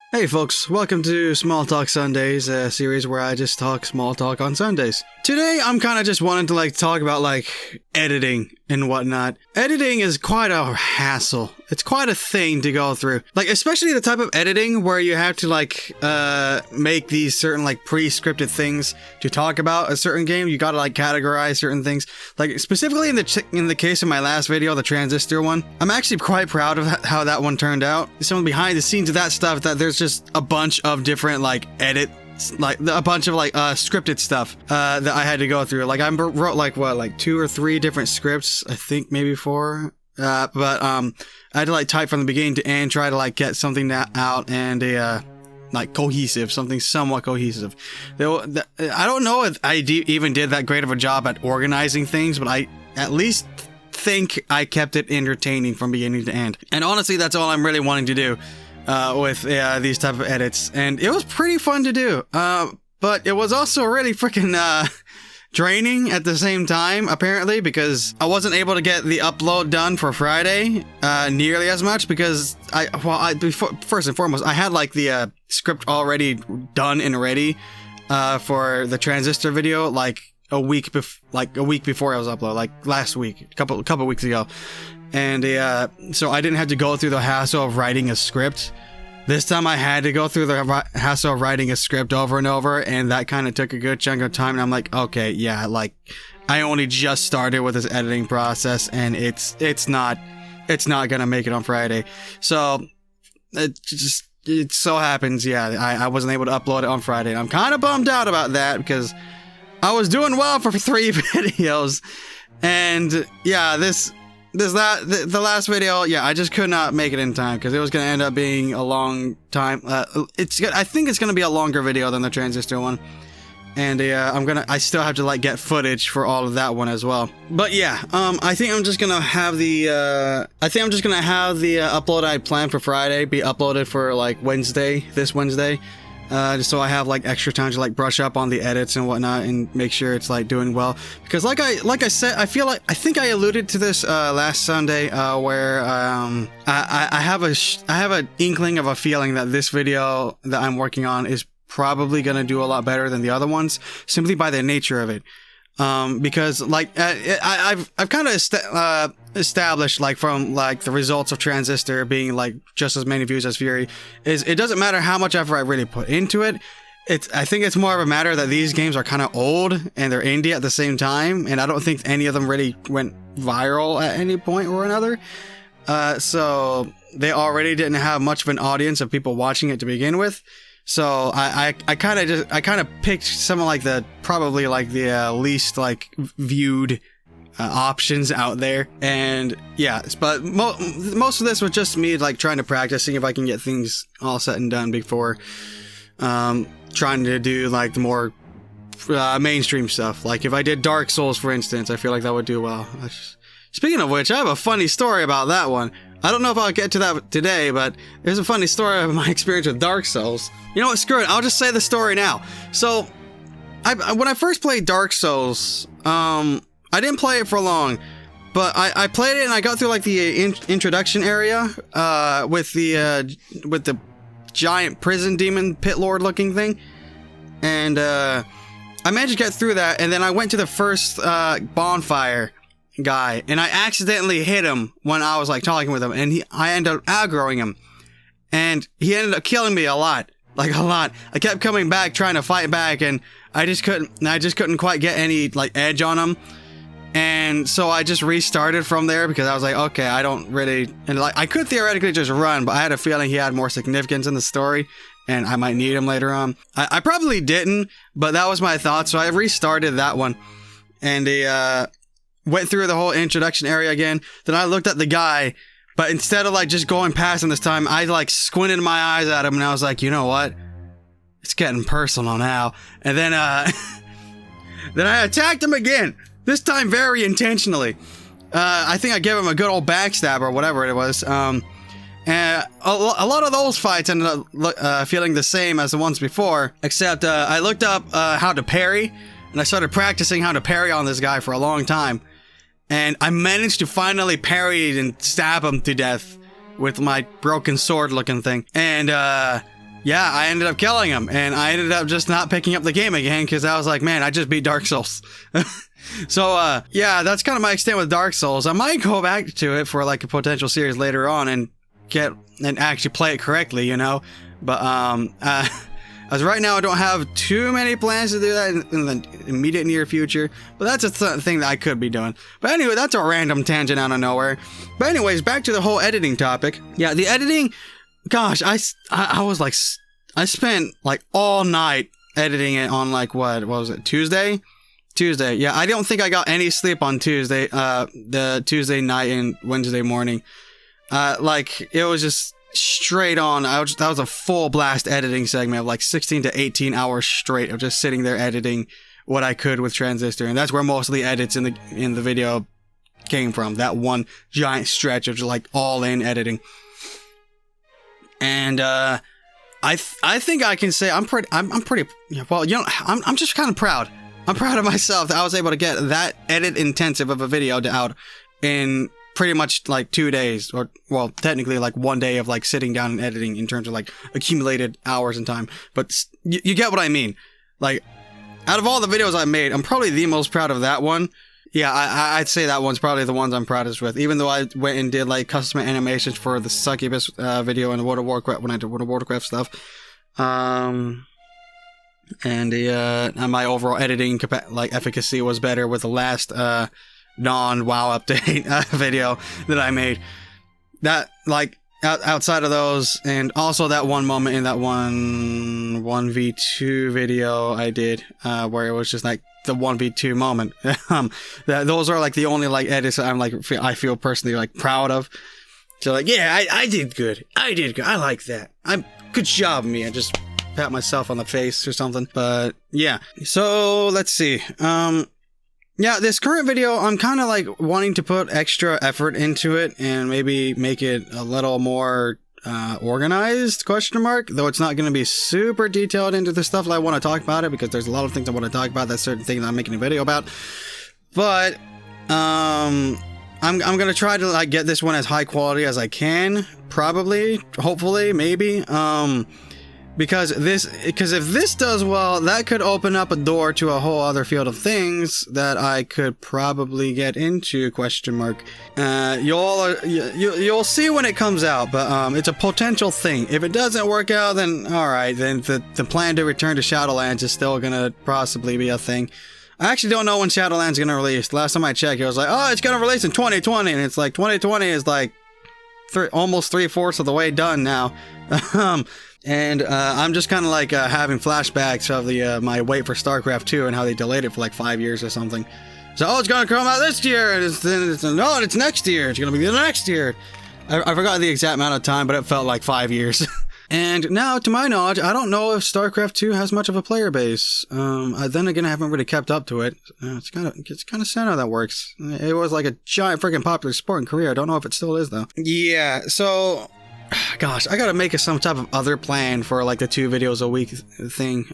Hey folks, welcome to Small Talk Sundays, a series where I just talk small talk on Sundays. Today I'm kind of just wanting to talk about editing and whatnot. Editing is quite a hassle. It's quite a thing to go through. Especially the type of editing where you have to make these certain pre-scripted things to talk about a certain game. You gotta categorize certain things. Specifically in the case of my last video, the transistor one, I'm actually quite proud of how that one turned out. Some behind the scenes of that stuff, that there's just a bunch of different edits, a bunch of scripted stuff that I had to go through. I wrote 2 or 3 different scripts, I think maybe 4. But I had to type from the beginning to end, try to get something out and cohesive, something somewhat cohesive. I don't know if I even did that great of a job at organizing things, but I at least think I kept it entertaining from beginning to end. And honestly, that's all I'm really wanting to do with these type of edits, and it was pretty fun to do. But it was also really freaking draining at the same time, apparently, because I wasn't able to get the upload done for Friday nearly as much because first and foremost, I had the script already done and ready for the transistor video a week before I was uploaded, last week, a couple weeks ago. And so I didn't have to go through the hassle of writing a script. This time I had to go through the hassle of writing a script over and over, and that kind of took a good chunk of time. And I'm like, okay, yeah, I only just started with this editing process, and it's not gonna make it on Friday. So it so happens, yeah, I wasn't able to upload it on Friday. And I'm kind of bummed out about that because I was doing well for 3 videos, and yeah, the last video, yeah, I just could not make it in time because it was going to end up being a long time. I think it's going to be a longer video than the transistor one. And I still have to get footage for all of that one as well. But yeah, I think I'm just going to have the upload I planned for Friday be uploaded for this Wednesday. Just so I have extra time to brush up on the edits and whatnot and make sure it's doing well. Because like I said, I think I alluded to this last Sunday where I have an inkling of a feeling that this video that I'm working on is probably gonna do a lot better than the other ones simply by the nature of it. Because I've kind of established from the results of Transistor being just as many views as Fury is it doesn't matter how much effort I really put into it. I think it's more of a matter that these games are kind of old and they're indie at the same time, and I don't think any of them really went viral at any point or another. So they already didn't have much of an audience of people watching it to begin with. So I kind of picked some of the least viewed options out there, and yeah, but most of this was just me trying to practice, seeing if I can get things all set and done before trying to do the more mainstream stuff. If I did Dark Souls, for instance, I feel like that would do well. Speaking of which, I have a funny story about that one. I don't know if I'll get to that today, but there's a funny story of my experience with Dark Souls. You know what, screw it, I'll just say the story now. So, when I first played Dark Souls, I didn't play it for long, but I played it and I got through the introduction area with the giant prison demon pit lord looking thing, and I managed to get through that, and then I went to the first bonfire guy, and I accidentally hit him when I was talking with him, and I ended up aggroing him, and he ended up killing me a lot. A lot. I kept coming back trying to fight back, and I just couldn't quite get any edge on him. And so I just restarted from there because I was okay, I don't really, and I could theoretically just run, but I had a feeling he had more significance in the story and I might need him later on. I probably didn't, but that was my thought, so I restarted that one. And went through the whole introduction area again. Then I looked at the guy, but instead of just going past him this time, I squinted my eyes at him, and I was you know what? It's getting personal now. And then then I attacked him again. This time very intentionally. I think I gave him a good old backstab or whatever it was. And a lot of those fights ended up feeling the same as the ones before, except I looked up how to parry, and I started practicing how to parry on this guy for a long time. And I managed to finally parry and stab him to death with my broken sword looking thing. And yeah, I ended up killing him, and I ended up just not picking up the game again because I was like, man, I just beat Dark Souls. So, yeah, that's kind of my extent with Dark Souls. I might go back to it for like a potential series later on and actually play it correctly, you know? But, as right now, I don't have too many plans to do that in the immediate near future, but that's a thing that I could be doing. But anyway, that's a random tangent out of nowhere. But anyways, back to the whole editing topic. Yeah, the editing, gosh, I was like, I spent like all night editing it on like, what was it, Tuesday? Yeah, I don't think I got any sleep on Tuesday, the Tuesday night and Wednesday morning. Like, it was just straight on. That was a full blast editing segment of like 16 to 18 hours straight of just sitting there editing what I could with Transistor. And that's where most of the edits in the video came from. That one giant stretch of just like all in editing. And, I think I can say I'm pretty, well, you know, I'm just kind of proud. I'm proud of myself that I was able to get that edit intensive of a video out in pretty much like 2 days, or well, technically like 1 day of like sitting down and editing in terms of like accumulated hours and time. But you get what I mean. Like, out of all the videos I made, I'm probably the most proud of that one. Yeah, I'd say that one's probably the ones I'm proudest with, even though I went and did like custom animations for the Succubus video and World of Warcraft when I did World of Warcraft stuff. And my overall editing efficacy was better with the last non-WoW update video that I made. That, like, outside of those, and also that one moment in that 1v2 video I did, where it was just like the 1v2 moment. Those are like the only like edits that I'm like, I feel personally like proud of. So like, yeah, I did good. I like that. Good job, me. I just pat myself on the face or something. But yeah, so let's see. Yeah, this current video, I'm kind of like wanting to put extra effort into it and maybe make it a little more organized, question mark, though it's not going to be super detailed into the stuff that I want to talk about it, because there's a lot of things I want to talk about, that's certain things I'm making a video about. But I'm going to try to like get this one as high quality as I can, probably, hopefully, maybe. Because if this does well, that could open up a door to a whole other field of things that I could probably get into, question mark. You'll see when it comes out, but it's a potential thing. If it doesn't work out, then alright, then the plan to return to Shadowlands is still gonna possibly be a thing. I actually don't know when Shadowlands gonna release. Last time I checked, it was like, oh, it's gonna release in 2020, and it's like 2020 is like almost 3/4 of the way done now. And I'm just kind of like having flashbacks of my wait for StarCraft 2 and how they delayed it for like 5 years or something. So, oh, it's going to come out this year, and it's next year. It's going to be the next year. I forgot the exact amount of time, but it felt like 5 years. And now, to my knowledge, I don't know if StarCraft 2 has much of a player base. Then again, I haven't really kept up to it. It's kind of sad how that works. It was like a giant freaking popular sport in Korea. I don't know if it still is, though. Yeah, so gosh, I gotta make some type of other plan for like the 2 videos a week thing,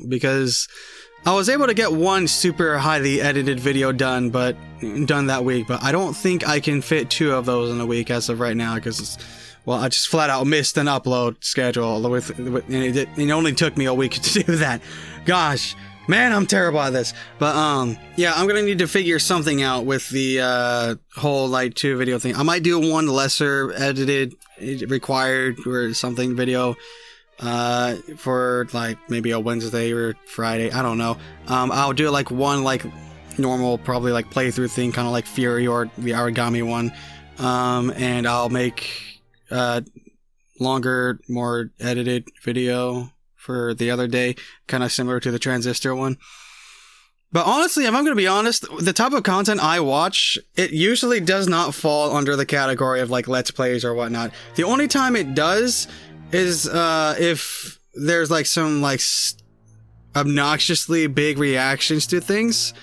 because I was able to get one super highly edited video done that week, but I don't think I can fit 2 of those in a week as of right now, because I just flat out missed an upload schedule and it only took me a week to do that. Gosh, man, I'm terrible at this. But yeah, I'm gonna need to figure something out with the whole like 2 video thing. I might do one lesser edited required or something video for like maybe a Wednesday or Friday, I don't know. I'll do like one like normal probably like playthrough thing, kind of like Fury or the Origami one, and I'll make longer, more edited video for the other day, kind of similar to the Transistor one. But honestly, if I'm going to be honest, the type of content I watch, it usually does not fall under the category of like Let's Plays or whatnot. The only time it does is if there's like some like obnoxiously big reactions to things,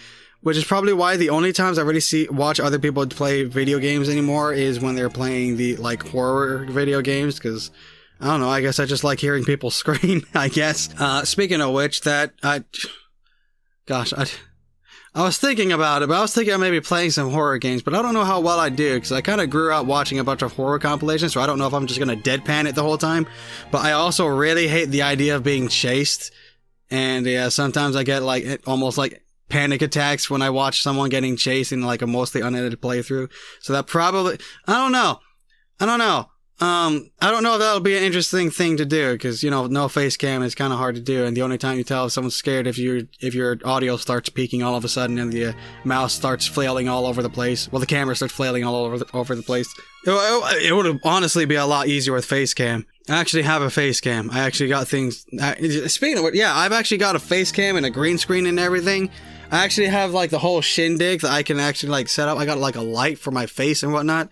which is probably why the only times I really watch other people play video games anymore is when they're playing the like horror video games, because I don't know, I guess I just like hearing people scream, I guess. Speaking of which, I was thinking about it, but I was thinking of maybe playing some horror games, but I don't know how well I do, because I kind of grew up watching a bunch of horror compilations, so I don't know if I'm just going to deadpan it the whole time. But I also really hate the idea of being chased, and yeah, sometimes I get like almost like panic attacks when I watch someone getting chased in like a mostly unedited playthrough. So that probably, I don't know. I don't know if that'll be an interesting thing to do, because, you know, no face cam is kind of hard to do, and the only time you tell if someone's scared if your audio starts peaking all of a sudden and the mouse starts flailing all over the place. Well, the camera starts flailing all over the place. It would honestly be a lot easier with face cam. I actually have a face cam. I actually got things. Speaking of it, yeah, I've actually got a face cam and a green screen and everything. I actually have like the whole shindig that I can actually like set up. I got like a light for my face and whatnot.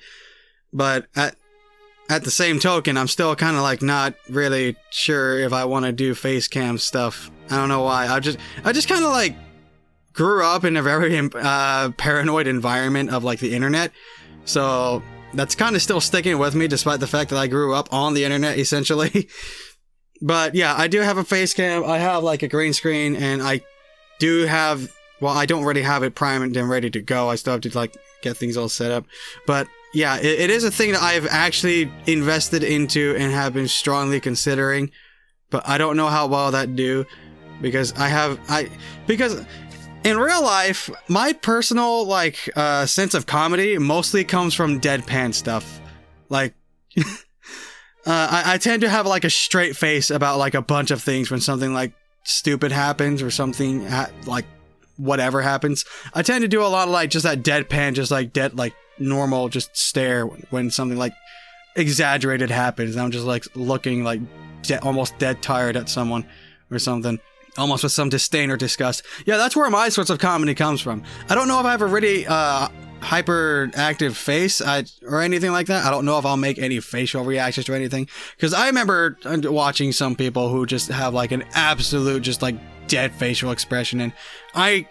But at the same token, I'm still kind of like not really sure if I want to do face cam stuff. I don't know why. I just kind of like grew up in a very paranoid environment of like the internet. So that's kind of still sticking with me, despite the fact that I grew up on the internet essentially. But yeah, I do have a face cam. I have like a green screen, and I do have, well, I don't really have it primed and ready to go. I still have to like get things all set up. But yeah, it is a thing that I've actually invested into and have been strongly considering, but I don't know how well that do, because because in real life, my personal like sense of comedy mostly comes from deadpan stuff. Like I tend to have like a straight face about like a bunch of things when something like stupid happens or something like whatever happens. I tend to do a lot of like just that deadpan, just like normal just stare when something like exaggerated happens. I'm just like looking like almost dead tired at someone or something, almost with some disdain or disgust. Yeah, that's where my sorts of comedy comes from. I don't know if I have a really hyperactive face or anything like that. I don't know if I'll make any facial reactions to anything, because I remember watching some people who just have like an absolute just like dead facial expression, and I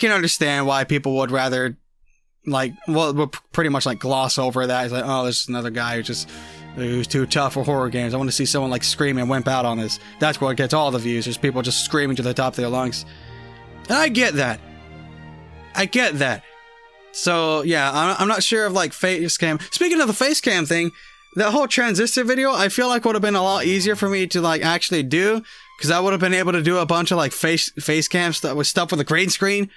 can understand why people would rather like, well, we'll pretty much like gloss over that. It's like, oh, there's another guy who's too tough for horror games. I want to see someone like scream and wimp out on this. That's what gets all the views. There's people just screaming to the top of their lungs. And I get that. So yeah, I'm not sure if like face cam. Speaking of the face cam thing, that whole transistor video, I feel like would have been a lot easier for me to like actually do, because I would have been able to do a bunch of like face cam stuff with a green screen,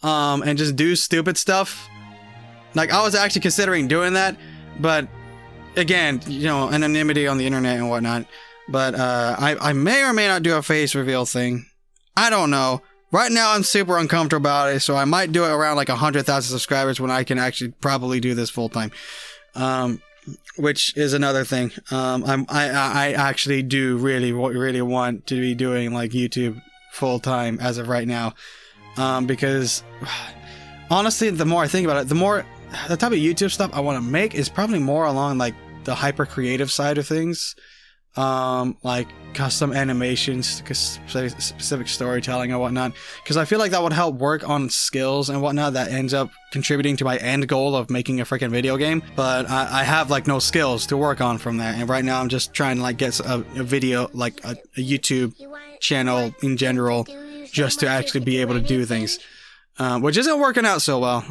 and just do stupid stuff. Like, I was actually considering doing that, but again, you know, anonymity on the internet and whatnot. But I may or may not do a face reveal thing. I don't know. Right now, I'm super uncomfortable about it, so I might do it around like 100,000 subscribers when I can actually probably do this full time. Which is another thing. I actually do really want to be doing like YouTube full time as of right now, because honestly, the more I think about it, the type of YouTube stuff I want to make is probably more along like the hyper creative side of things, like custom animations, specific storytelling and whatnot, because I feel like that would help work on skills and whatnot that ends up contributing to my end goal of making a freaking video game. But I have like no skills to work on from that, and right now I'm just trying to like get a video, like a YouTube channel in general, just to actually be able to do things, which isn't working out so well.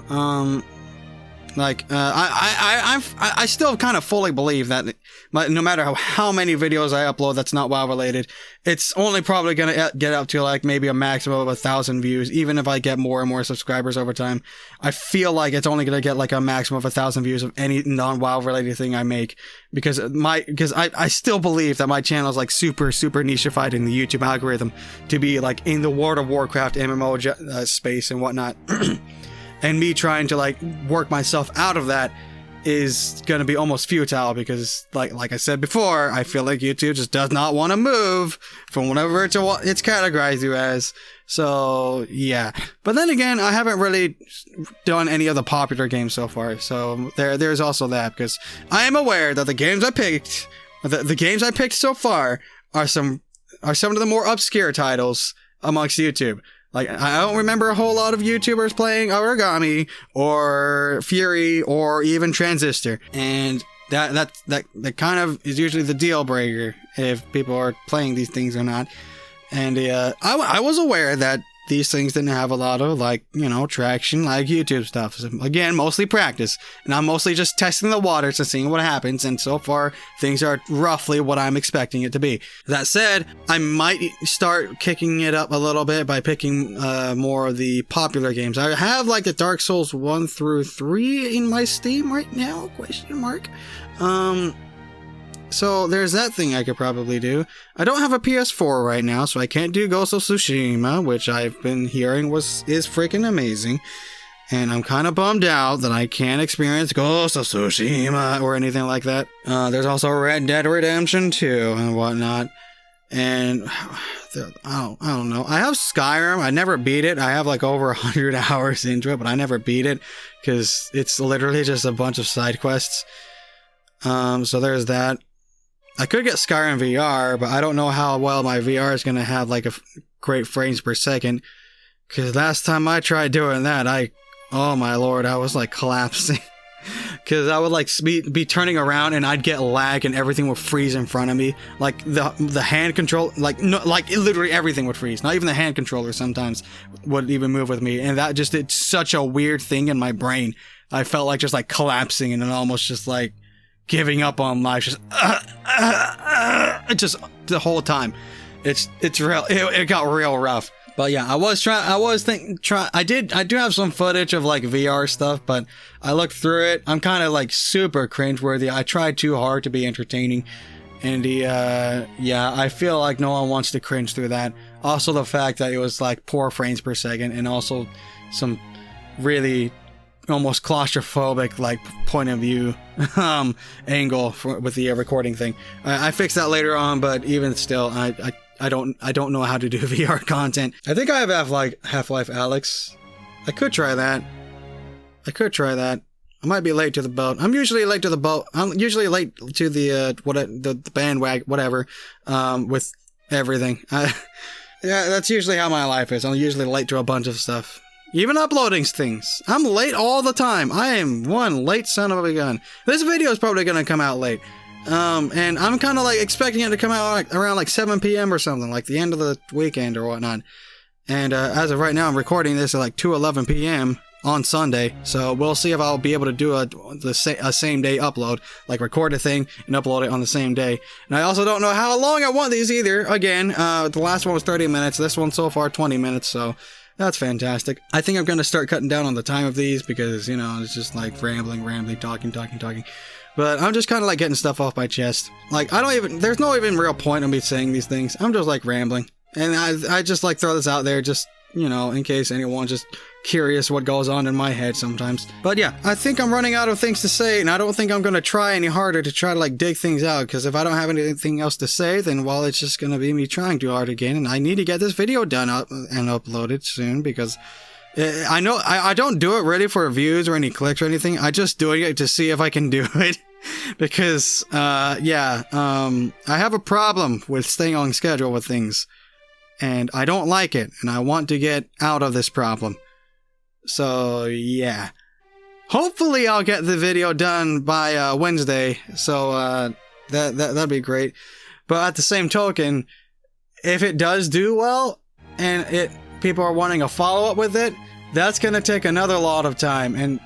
I still kind of fully believe that no matter how many videos I upload that's not WoW related, it's only probably gonna get up to like maybe a maximum of 1,000 views, even if I get more and more subscribers over time. I feel like it's only gonna get like a maximum of 1,000 views of any non-WoW related thing I make, because I still believe that my channel is like super nicheified in the YouTube algorithm to be like in the World of Warcraft MMO space and whatnot. And me trying to like work myself out of that is gonna be almost futile, because like I said before, I feel like YouTube just does not want to move from whatever it's categorized you as. So yeah, but then again, I haven't really done any of the popular games so far, so there's also that, because I am aware that the games I picked so far are some of the more obscure titles amongst YouTube. Like, I don't remember a whole lot of YouTubers playing Origami or Fury or even Transistor, and that kind of is usually the deal breaker if people are playing these things or not. And I was aware that these things didn't have a lot of, like, you know, traction like YouTube stuff. So, again, mostly practice. And I'm mostly just testing the waters and seeing what happens. And so far, things are roughly what I'm expecting it to be. That said, I might start kicking it up a little bit by picking more of the popular games. I have, like, the Dark Souls 1 through 3 in my Steam right now, question mark. So there's that thing I could probably do. I don't have a PS4 right now, so I can't do Ghost of Tsushima, which I've been hearing is freaking amazing. And I'm kind of bummed out that I can't experience Ghost of Tsushima or anything like that. There's also Red Dead Redemption 2 and whatnot. And I don't know. I have Skyrim. I never beat it. I have like over 100 hours into it, but I never beat it because it's literally just a bunch of side quests. So there's that. I could get Skyrim VR, but I don't know how well my VR is going to have like a great frames per second. Because last time I tried doing that, oh my lord, I was like collapsing. Because I would like be turning around and I'd get lag and everything would freeze in front of me. Like the hand control, literally everything would freeze. Not even the hand controller sometimes would even move with me. And that just did such a weird thing in my brain. I felt like just like collapsing and then almost just like giving up on life, just the whole time. It's real. It got real rough. But yeah, I do have some footage of like VR stuff, but I looked through it. I'm kind of like super cringeworthy. I tried too hard to be entertaining, and yeah, I feel like no one wants to cringe through that. Also, the fact that it was like poor frames per second, and also some really almost claustrophobic like point of view angle with the recording thing. I fixed that later on, but even still, I don't know how to do VR content. I think I have Half-Life Alyx. I could try that. I might be late to the boat. I'm usually late to the boat. I'm usually late to the bandwagon, whatever, with everything. Yeah, that's usually how my life is. I'm usually late to a bunch of stuff. Even uploading things. I'm late all the time. I am one late son of a gun. This video is probably going to come out late. And I'm kind of like expecting it to come out like around like 7 p.m. or something, like the end of the weekend or whatnot. And as of right now, I'm recording this at like 2:11 p.m. on Sunday. So we'll see if I'll be able to do a same day upload, like record a thing and upload it on the same day. And I also don't know how long I want these either. Again, the last one was 30 minutes. This one so far 20 minutes. So that's fantastic. I think I'm going to start cutting down on the time of these because, you know, it's just like rambling, talking. But I'm just kind of like getting stuff off my chest. Like, there's no even real point in me saying these things. I'm just like rambling. And I just like throw this out there just, you know, in case anyone's just curious what goes on in my head sometimes. But yeah, I think I'm running out of things to say, and I don't think I'm going to try any harder to try to like dig things out, because if I don't have anything else to say, then well, it's just going to be me trying too hard again, and I need to get this video done up and uploaded soon, because I know I don't do it really for views or any clicks or anything. I just doing it to see if I can do it. Because I have a problem with staying on schedule with things, and I don't like it, and I want to get out of this problem. So yeah, hopefully I'll get the video done by Wednesday. So that'd be great. But at the same token, if it does do well and people are wanting a follow-up with it, that's gonna take another lot of time, and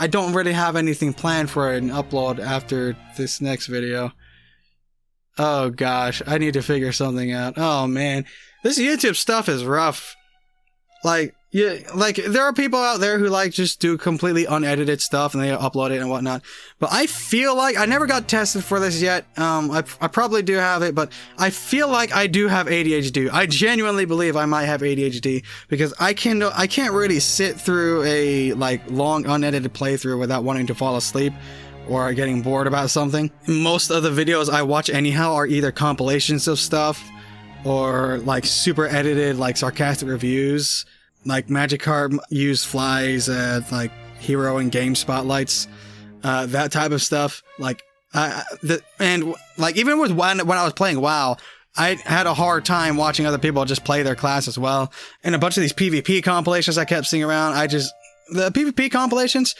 I don't really have anything planned for an upload after this next video. Oh gosh, I need to figure something out. Oh man, this YouTube stuff is rough. Like, yeah, like there are people out there who like just do completely unedited stuff and they upload it and whatnot. But I feel like I never got tested for this yet. I probably do have it, but I feel like I do have ADHD. I genuinely believe I might have ADHD because I can't really sit through a like long unedited playthrough without wanting to fall asleep or getting bored about something. Most of the videos I watch anyhow are either compilations of stuff or like super edited, like sarcastic reviews. Like Magikarp used flies at like hero and game spotlights, that type of stuff. Like, and like even with when I was playing WoW, I had a hard time watching other people just play their class as well. And a bunch of these PvP compilations I kept seeing around, the PvP compilations,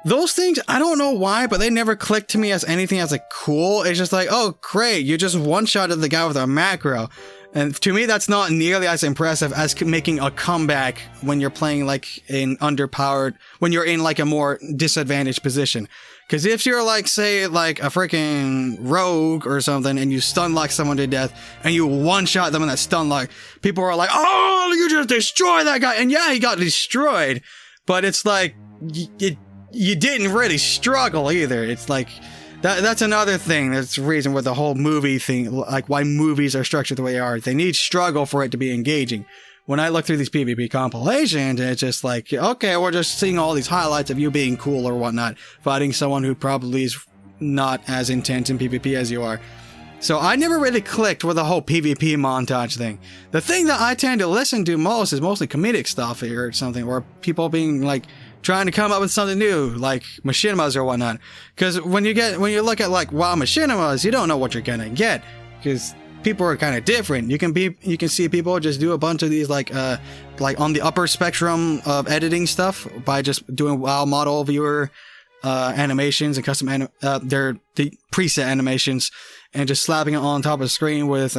those things, I don't know why, but they never clicked to me as anything as like cool. It's just like, oh great, you just one-shotted the guy with a macro. And to me, that's not nearly as impressive as making a comeback when you're playing like in underpowered, when you're in like a more disadvantaged position. Because if you're like, say, like a freaking rogue or something, and you stun lock someone to death, and you one-shot them in that stun lock, people are like, oh, you just destroyed that guy. And yeah, he got destroyed, but it's like, you didn't really struggle either. It's like, that's another thing. That's the reason with the whole movie thing, like why movies are structured the way they are. They need struggle for it to be engaging. When I look through these PvP compilations, it's just like, okay, we're just seeing all these highlights of you being cool or whatnot, fighting someone who probably is not as intense in PvP as you are. So I never really clicked with the whole PvP montage thing. The thing that I tend to listen to most is mostly comedic stuff or something, or people being like, trying to come up with something new, like machinimas or whatnot. Because when you look at like WoW machinimas, you don't know what you're gonna get, because people are kind of different. You can see people just do a bunch of these like on the upper spectrum of editing stuff by just doing WoW model viewer animations and custom the preset animations, and just slapping it on top of the screen with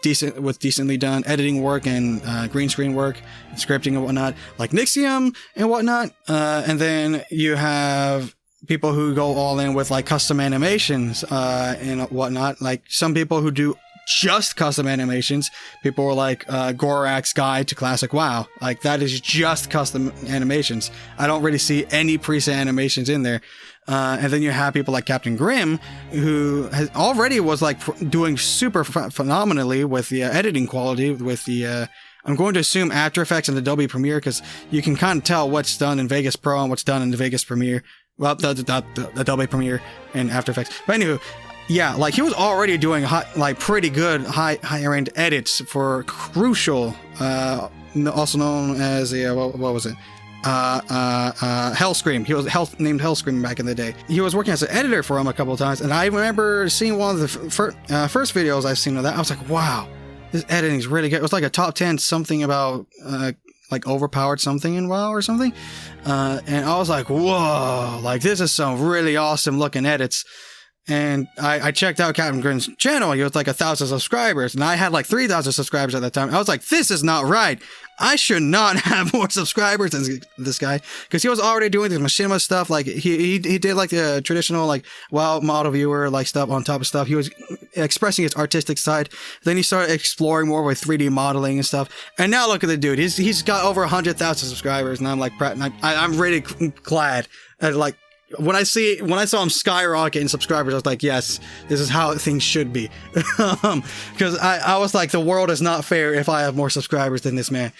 decently done editing work and green screen work and scripting and whatnot, like Nixium and whatnot. And then you have people who go all in with like custom animations and whatnot, like some people who do just custom animations. People were like Gorak's Guide to Classic WoW, like that is just custom animations. I don't really see any preset animations in there. And then you have people like Captain Grimm, who has already was like doing super phenomenally with the editing quality, with the I'm going to assume After Effects and Adobe Premiere, because you can kind of tell what's done in Vegas Pro and what's done in the Vegas Premiere. Well, the Adobe Premiere and After Effects. But anywho, yeah, like he was already doing pretty good higher end edits for Crucial, also known as what was it? Hellscream. He was named Hellscream back in the day. He was working as an editor for him a couple of times, and I remember seeing one of the first videos I've seen of that. I was like, wow, this editing is really good. It was like a top 10 something about like overpowered something in WoW or something, and I was like, whoa, like this is some really awesome looking edits. And I checked out Captain Grimm's channel. He was like 1,000 subscribers, and I had like 3,000 subscribers at that time. I was like, this is not right. I should not have more subscribers than this guy, because he was already doing this machinima stuff. Like he did like the traditional like WoW model viewer like stuff on top of stuff. He was expressing his artistic side. Then he started exploring more with 3D modeling and stuff. And now look at the dude. He's got over 100,000 subscribers, and I'm like, I'm really glad. Like, when I saw him skyrocket in subscribers, I was like, yes, this is how things should be. Because I was like, the world is not fair if I have more subscribers than this man.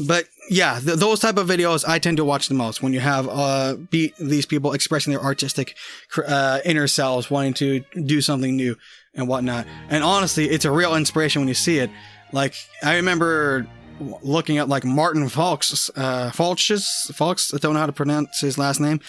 But yeah, those type of videos I tend to watch the most, when you have these people expressing their artistic inner selves, wanting to do something new and whatnot. And honestly, it's a real inspiration when you see it. Like, I remember looking at like Martin Falks, I don't know how to pronounce his last name,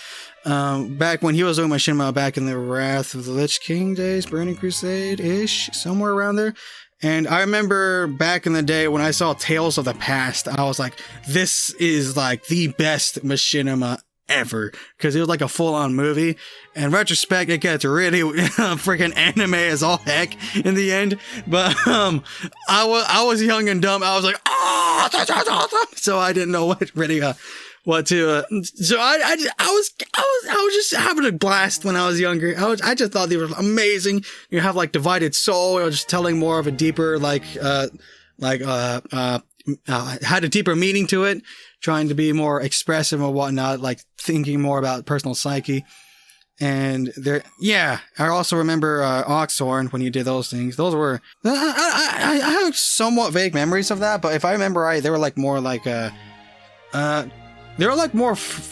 back when he was doing machinima back in the Wrath of the Lich King days, Burning Crusade-ish, somewhere around there. And I remember back in the day when I saw Tales of the Past, I was like, this is like the best machinima ever, because it was like a full-on movie. In retrospect, it gets really freaking anime as all heck in the end, but I was young and dumb. I was like, oh, so I didn't know what really what to so I was just having a blast when I was younger. I just thought they were amazing. You have like Divided Soul, or just telling more of a deeper had a deeper meaning to it, trying to be more expressive and whatnot, like thinking more about personal psyche. And there, yeah, I also remember Oxhorn when you did those things. Those were I have somewhat vague memories of that, but if I remember right, they were like more like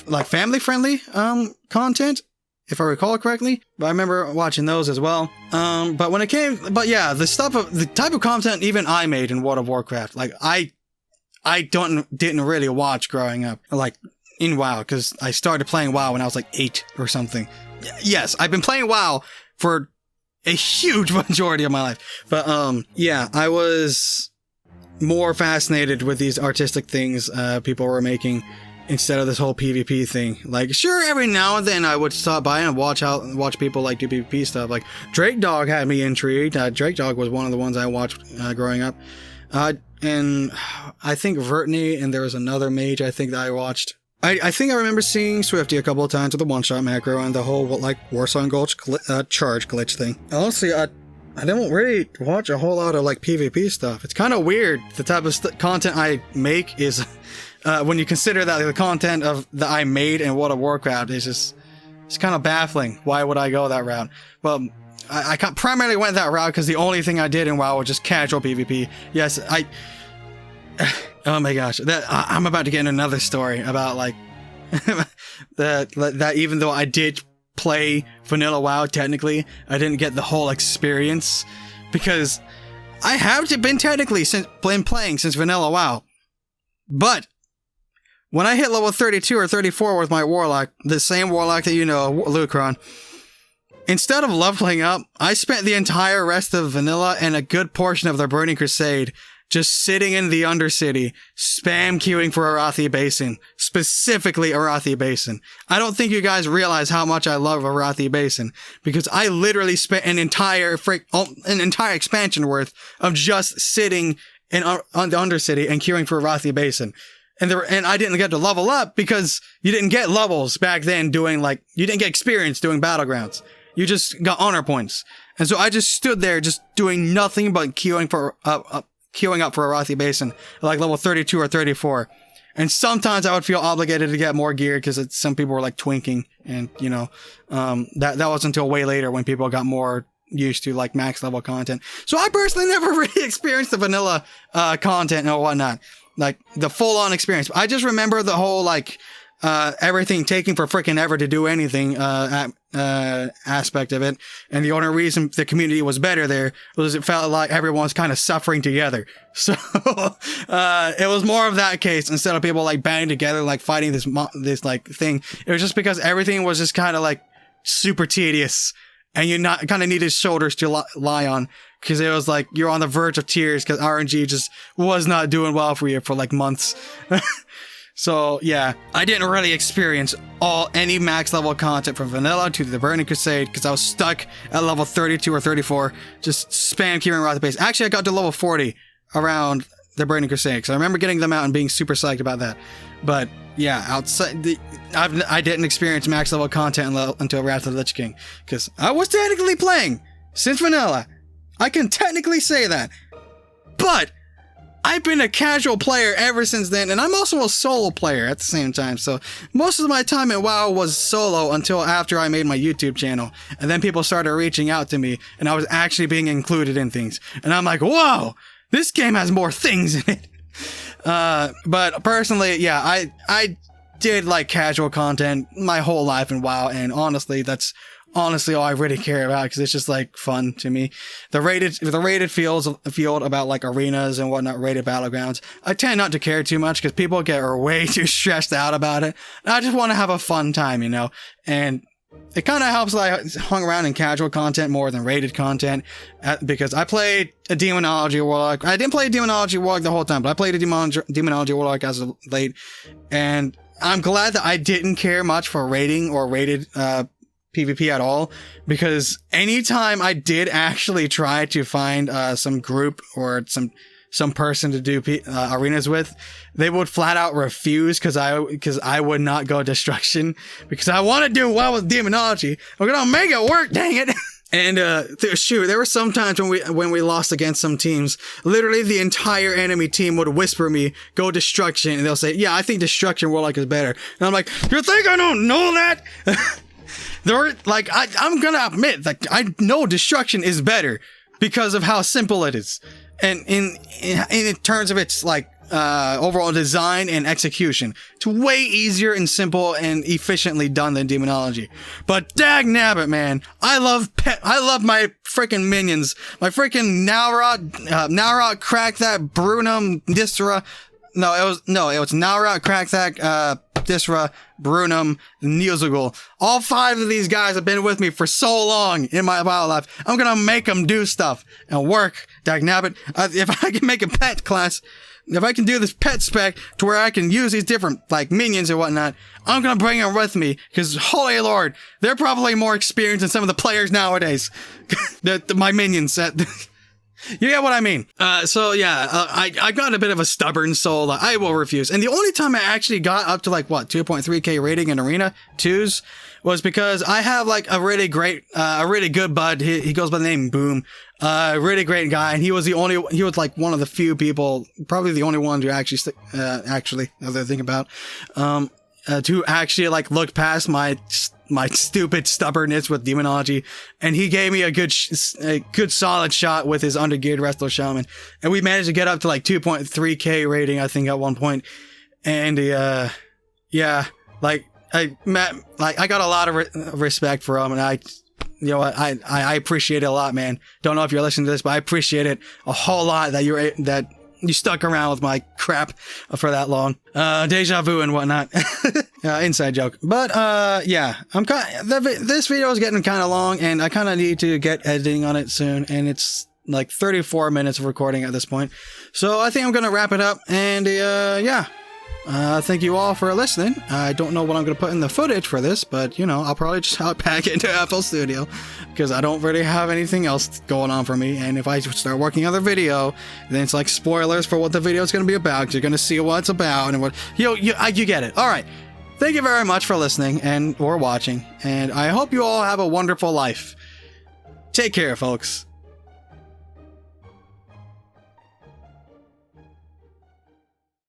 like family friendly content, if I recall correctly. But I remember watching those as well. But yeah, the type of content even I made in World of Warcraft, like I didn't really watch growing up, like in WoW, because I started playing WoW when I was like 8 or something. Yes, I've been playing WoW for a huge majority of my life. But yeah, I was more fascinated with these artistic things people were making, instead of this whole PvP thing. Like, sure, every now and then I would stop by and watch people like do PvP stuff. Like Drake Dog had me intrigued. Drake Dog was one of the ones I watched growing up. And I think Vertney, and there was another mage I think that I watched. I think I remember seeing Swifty a couple of times with the one-shot macro and the whole like Warsong Gulch charge glitch thing. Honestly, I don't really watch a whole lot of like PvP stuff. It's kind of weird. The type of content I make is when you consider that the content that I made in World of Warcraft is just, it's kind of baffling. Why would I go that route? Well, I primarily went that route because the only thing I did in WoW was just casual PvP. Yes, oh my gosh, I'm about to get into another story about like that even though I did play vanilla WoW, technically I didn't get the whole experience because I have been technically playing since vanilla WoW, but when I hit level 32 or 34 with my Warlock, the same Warlock that you know, Lucron, instead of leveling up, I spent the entire rest of vanilla and a good portion of the Burning Crusade just sitting in the Undercity, spam queuing for Arathi Basin, specifically Arathi Basin. I don't think you guys realize how much I love Arathi Basin, because I literally spent an entire expansion worth of just sitting on the Undercity and queuing for Arathi Basin. And I didn't get to level up because you didn't get levels back then you didn't get experience doing Battlegrounds. You just got honor points. And so I just stood there just doing nothing but queuing up for Arathi Basin at like level 32 or 34. And sometimes I would feel obligated to get more gear because some people were like twinking, and you know, that wasn't until way later when people got more used to like max level content. So I personally never really experienced the vanilla content and whatnot, like the full on experience. I just remember the whole like everything taking for freaking ever to do anything aspect of it, and the only reason the community was better there was it felt like everyone was kind of suffering together. So it was more of that case instead of people like banding together like fighting this like thing. It was just because everything was just kind of like super tedious, and you kind of needed shoulders to lie on, because it was like you're on the verge of tears because RNG just was not doing well for you for like months. So yeah, I didn't really experience any max level content from vanilla to the Burning Crusade because I was stuck at level 32 or 34, just spam queuing around the base. Actually, I got to level 40 around the Burning Crusade because I remember getting them out and being super psyched about that. But yeah, I didn't experience max level content until Wrath of the Lich King because I was technically playing since vanilla. I can technically say that, but I've been a casual player ever since then, and I'm also a solo player at the same time, so most of my time at WoW was solo until after I made my YouTube channel, and then people started reaching out to me, and I was actually being included in things, and I'm like, whoa, this game has more things in it. But personally, yeah, I did like casual content my whole life in WoW, and honestly, that's all I really care about because it's just like fun to me. The rated field about like arenas and whatnot, rated battlegrounds, I tend not to care too much because people get way too stressed out about it. And I just want to have a fun time, you know. And it kind of helps that I hung around in casual content more than rated content because I played a Demonology Warlock. I didn't play a Demonology Warlock the whole time, but I played a Demonology Warlock as of late, and I'm glad that I didn't care much for rating or rated PvP at all, because anytime I did actually try to find some group or some person to do arenas with, they would flat out refuse because I would not go destruction because I want to do well with demonology. I'm gonna make it work, dang it. And shoot, there were some times when we lost against some teams, literally the entire enemy team would whisper me, go destruction, and they'll say, yeah, I think destruction Warlock is better. And I'm like, you think I don't know that? I'm gonna admit that I know destruction is better because of how simple it is, and in terms of its like overall design and execution, it's way easier and simple and efficiently done than demonology. But dag nabbit, man, I love my freaking minions, my freaking Nalrot, Crack That, Brunum, Distra. No, it was Nalrot, Crack That, Disra, Brunum, Neozagul. All 5 of these guys have been with me for so long in my WoW life. I'm gonna make them do stuff and work Dagnabbit. If I can make a pet class, if I can do this pet spec to where I can use these different, like, minions and whatnot, I'm gonna bring them with me, because, holy lord, they're probably more experienced than some of the players nowadays. My minions. You get what I mean? So yeah, I got a bit of a stubborn soul. I will refuse. And the only time I actually got up to, like, what, 2.3k rating in Arena 2s was because I have, like, a really good bud. He goes by the name Boom. Really great guy. And he was like one of the few people, probably the only one to actually, now that I think about, to actually, like, look past my stupid stubbornness with demonology, and he gave me a good solid shot with his undergeared Resto Shaman, and we managed to get up to, like, 2.3k rating, I think, at one point. And yeah, like, I got a lot of respect for him, and I appreciate it a lot, man. Don't know if you're listening to this, but I appreciate it a whole lot that you stuck around with my crap for that long. Deja vu and whatnot. Inside joke. But, yeah, this video is getting kind of long, and I kind of need to get editing on it soon, and it's like 34 minutes of recording at this point. So I think I'm going to wrap it up, and, yeah. Thank you all for listening. I don't know what I'm going to put in the footage for this, but, you know, I'll probably just pack it into FL Studio, because I don't really have anything else going on for me. And if I start working on the video, then it's like spoilers for what the video is going to be about. You're going to see what it's about and what you get it. All right. Thank you very much for listening or watching, and I hope you all have a wonderful life. Take care, folks.